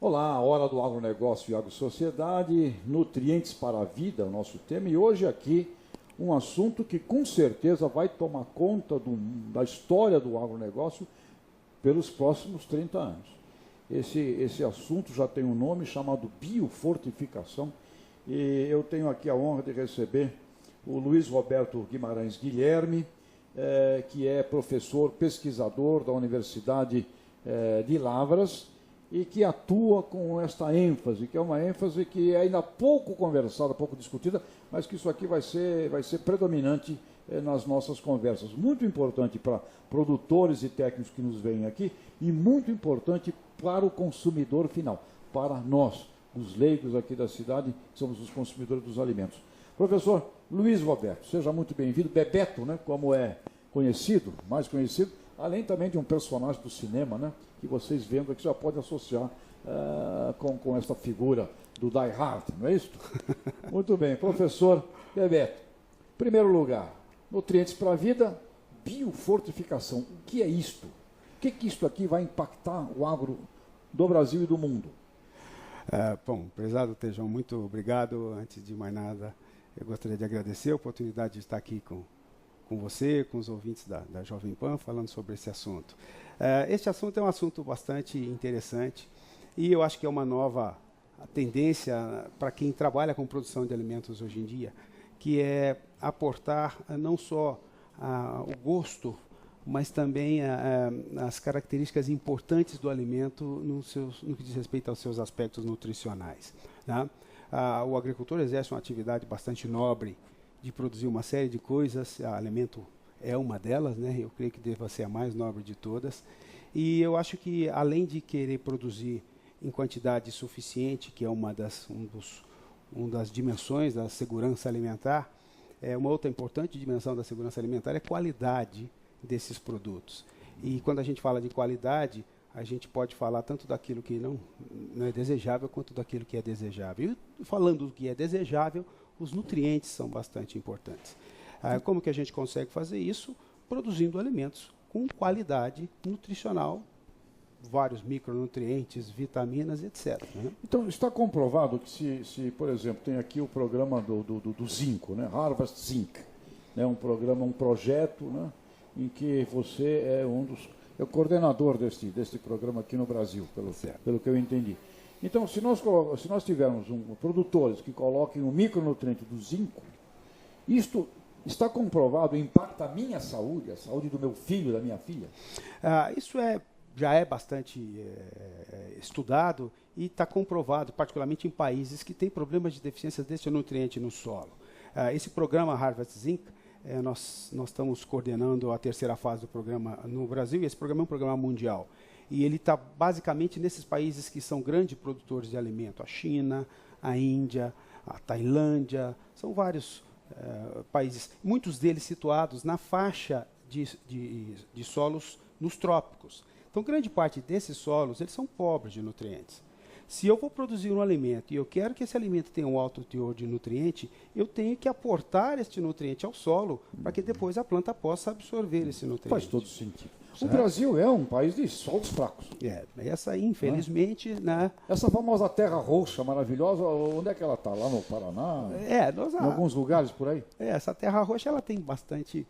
Olá, hora do agronegócio e agrosociedade, nutrientes para a vida, o nosso tema, e hoje aqui um assunto que com certeza vai tomar conta da história do agronegócio pelos próximos 30 anos. Esse assunto já tem um nome chamado biofortificação, e eu tenho aqui a honra de receber o Luiz Roberto Guimarães Guilherme, que é professor pesquisador da Universidade de Lavras, e que atua com esta ênfase, que é uma ênfase que é ainda pouco conversada, pouco discutida, mas que isso aqui vai ser predominante nas nossas conversas. Muito importante para produtores e técnicos que nos veem aqui e muito importante para o consumidor final, para nós, os leigos aqui da cidade, que somos os consumidores dos alimentos. Professor Luiz Roberto, seja muito bem-vindo. Bebeto, né, como é conhecido, mais conhecido, além também de um personagem do cinema, né, que vocês vendo aqui já podem associar com essa figura do Die Hard, não é isso? Muito bem, professor Bebeto. Em primeiro lugar, nutrientes para a vida, biofortificação. O que é isto? O que isto aqui vai impactar o agro do Brasil e do mundo? Bom, prezado Tejão, muito obrigado. Antes de mais nada, eu gostaria de agradecer a oportunidade de estar aqui com você, com os ouvintes da Jovem Pan, falando sobre esse assunto. Este assunto é um assunto bastante interessante e eu acho que é uma nova tendência para quem trabalha com produção de alimentos hoje em dia, que é aportar não só o gosto, mas também as características importantes do alimento no que diz respeito aos seus aspectos nutricionais, né? O agricultor exerce uma atividade bastante nobre de produzir uma série de coisas, o alimento é uma delas, né? Eu creio que deva ser a mais nobre de todas. E eu acho que, além de querer produzir em quantidade suficiente, que é uma das dimensões da segurança alimentar, uma outra importante dimensão da segurança alimentar é a qualidade desses produtos. E quando a gente fala de qualidade, a gente pode falar tanto daquilo que não é desejável, quanto daquilo que é desejável. E falando do que é desejável, os nutrientes são bastante importantes. Como que a gente consegue fazer isso? Produzindo alimentos com qualidade nutricional, vários micronutrientes, vitaminas, etc. Né? Então, está comprovado que se, por exemplo, tem aqui o programa do Zinco, né? Harvest Zinc, né? Um projeto, né? Em que você é o coordenador deste programa aqui no Brasil, pelo que eu entendi. Então, se nós tivermos produtores que coloquem o micronutriente do zinco, isto está comprovado, impacta a minha saúde, a saúde do meu filho, da minha filha? Isso já é bastante estudado e está comprovado, particularmente em países que têm problemas de deficiência deste nutriente no solo. Esse programa Harvest Zinc, nós estamos coordenando a terceira fase do programa no Brasil, e esse programa é um programa mundial. E ele está basicamente nesses países que são grandes produtores de alimento, a China, a Índia, a Tailândia, são vários países, muitos deles situados na faixa de solos nos trópicos. Então, grande parte desses solos, eles são pobres de nutrientes. Se eu vou produzir um alimento e eu quero que esse alimento tenha um alto teor de nutriente, eu tenho que aportar este nutriente ao solo para que depois a planta possa absorver esse nutriente. Faz todo sentido. Certo. O Brasil é um país de solos fracos. Essa, infelizmente, né? Essa famosa terra roxa maravilhosa, onde é que ela está? Lá no Paraná? Em alguns lugares por aí? Essa terra roxa ela tem bastante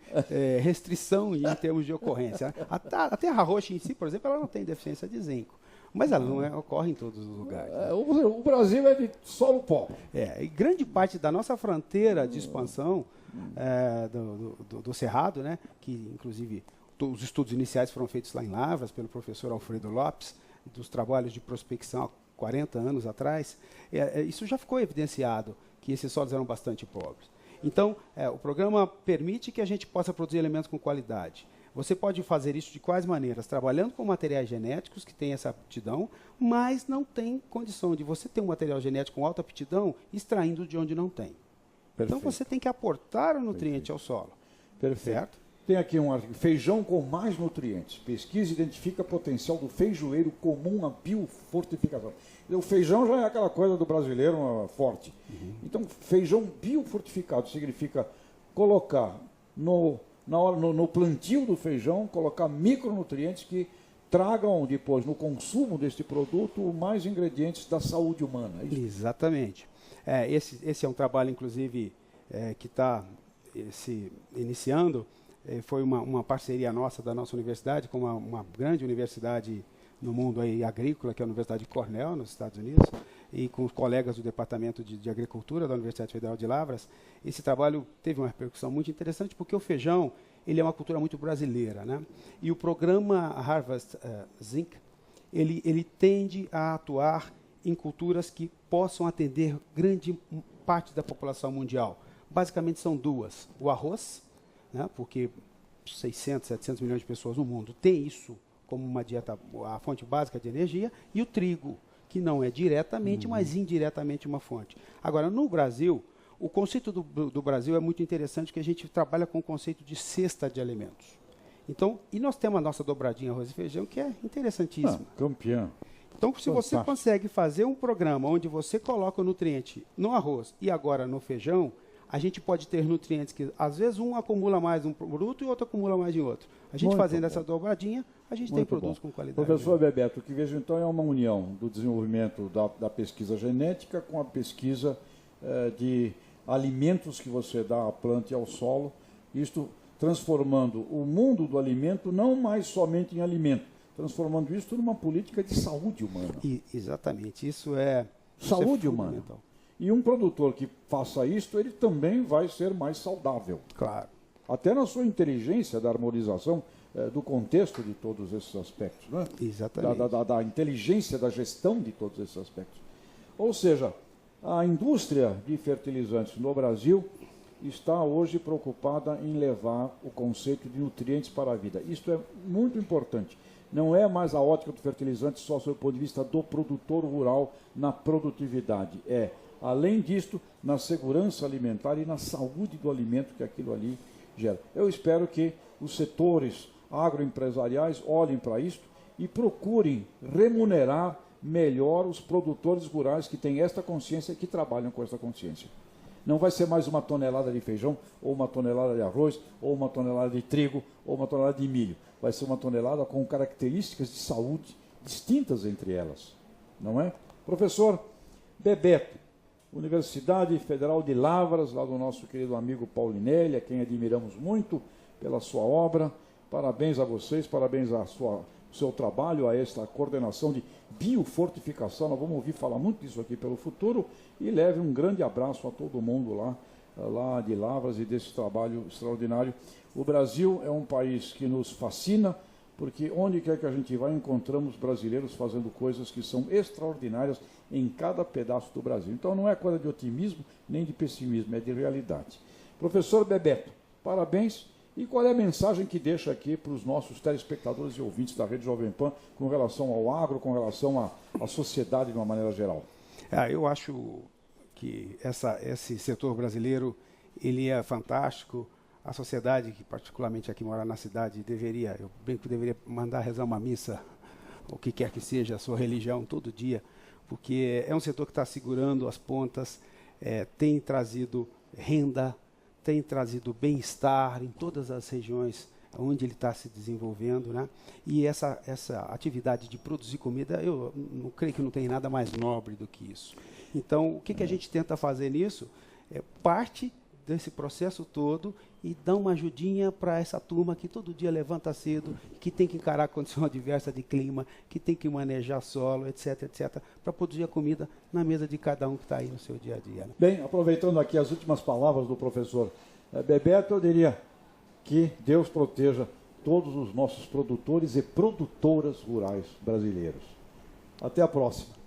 restrição em termos de ocorrência. A terra roxa em si, por exemplo, ela não tem deficiência de zinco. Mas ela não ocorre em todos os lugares. Né? O Brasil é de solo pobre. E grande parte da nossa fronteira de expansão do Cerrado, né, que inclusive os estudos iniciais foram feitos lá em Lavras pelo professor Alfredo Lopes, dos trabalhos de prospecção há 40 anos atrás, isso já ficou evidenciado, que esses solos eram bastante pobres. Então, o programa permite que a gente possa produzir alimentos com qualidade. Você pode fazer isso de quais maneiras? Trabalhando com materiais genéticos que têm essa aptidão, mas não tem condição de você ter um material genético com alta aptidão extraindo de onde não tem. Perfeito. Então você tem que aportar o nutriente ao solo. Perfeito. Certo? Tem aqui um artigo, feijão com mais nutrientes. Pesquisa identifica potencial do feijoeiro comum à biofortificação. O feijão já é aquela coisa do brasileiro forte. Então, feijão biofortificado significa colocar no plantio do feijão, colocar micronutrientes tragam depois, no consumo deste produto, mais ingredientes da saúde humana. É isso? Exatamente. Esse é um trabalho, inclusive, que está se iniciando. Foi uma parceria nossa, da nossa universidade, com uma grande universidade no mundo aí, agrícola, que é a Universidade de Cornell, nos Estados Unidos, e com os colegas do Departamento de Agricultura da Universidade Federal de Lavras. Esse trabalho teve uma repercussão muito interessante, porque o feijão ele é uma cultura muito brasileira, né? E o programa Harvest Zinc, ele tende a atuar em culturas que possam atender grande parte da população mundial. Basicamente são duas: o arroz, né? Porque 600, 700 milhões de pessoas no mundo têm isso como uma dieta, a fonte básica de energia, e o trigo, que não é diretamente, mas indiretamente uma fonte. Agora, no Brasil, o conceito do Brasil é muito interessante, que a gente trabalha com o conceito de cesta de alimentos. Então, e nós temos a nossa dobradinha arroz e feijão, que é interessantíssima. Campeã. Então, se você consegue fazer um programa onde você coloca o nutriente no arroz e agora no feijão, a gente pode ter nutrientes que, às vezes, um acumula mais em um produto e outro acumula mais em outro. A gente fazendo essa dobradinha, a gente tem produtos com qualidade. Professor Bebeto, o que vejo então é uma união do desenvolvimento da pesquisa genética com a pesquisa de alimentos que você dá à planta e ao solo, isto transformando o mundo do alimento não mais somente em alimento, transformando isso numa política de saúde humana. Exatamente, isso é saúde humana. E um produtor que faça isso, ele também vai ser mais saudável. Claro. Até na sua inteligência da harmonização do contexto de todos esses aspectos, né? Exatamente. Da inteligência da gestão de todos esses aspectos. Ou seja, a indústria de fertilizantes no Brasil está hoje preocupada em levar o conceito de nutrientes para a vida. Isto é muito importante. Não é mais a ótica do fertilizante só sob o ponto de vista do produtor rural na produtividade. Além disto, na segurança alimentar e na saúde do alimento que aquilo ali gera. Eu espero que os setores agroempresariais olhem para isso e procurem remunerar melhor os produtores rurais que têm esta consciência e que trabalham com esta consciência. Não vai ser mais uma tonelada de feijão, ou uma tonelada de arroz, ou uma tonelada de trigo, ou uma tonelada de milho. Vai ser uma tonelada com características de saúde distintas entre elas. Não é? Professor Bebeto, Universidade Federal de Lavras, lá do nosso querido amigo Paulinelli, a quem admiramos muito pela sua obra. Parabéns a vocês, parabéns ao seu trabalho, a esta coordenação de biofortificação. Nós vamos ouvir falar muito disso aqui pelo futuro. E leve um grande abraço a todo mundo lá de Lavras e desse trabalho extraordinário. O Brasil é um país que nos fascina, porque onde quer que a gente vá, encontramos brasileiros fazendo coisas que são extraordinárias em cada pedaço do Brasil. Então não é coisa de otimismo nem de pessimismo, é de realidade. Professor Bebeto, parabéns. E qual é a mensagem que deixa aqui para os nossos telespectadores e ouvintes da Rede Jovem Pan com relação ao agro, com relação à sociedade de uma maneira geral? Eu acho que esse setor brasileiro ele é fantástico. A sociedade, que particularmente aqui mora na cidade, deveria mandar rezar uma missa, o que quer que seja a sua religião, todo dia, porque é um setor que está segurando as pontas, tem trazido renda, tem trazido bem-estar em todas as regiões onde ele está se desenvolvendo, né? E essa atividade de produzir comida, eu não creio que não tem nada mais nobre do que isso. Então, o que a gente tenta fazer nisso é parte desse processo todo e dar uma ajudinha para essa turma que todo dia levanta cedo, que tem que encarar a condição adversa de clima, que tem que manejar solo, etc, para produzir a comida na mesa de cada um que está aí no seu dia a dia. Né? Bem, aproveitando aqui as últimas palavras do professor Bebeto, eu diria que Deus proteja todos os nossos produtores e produtoras rurais brasileiros. Até a próxima.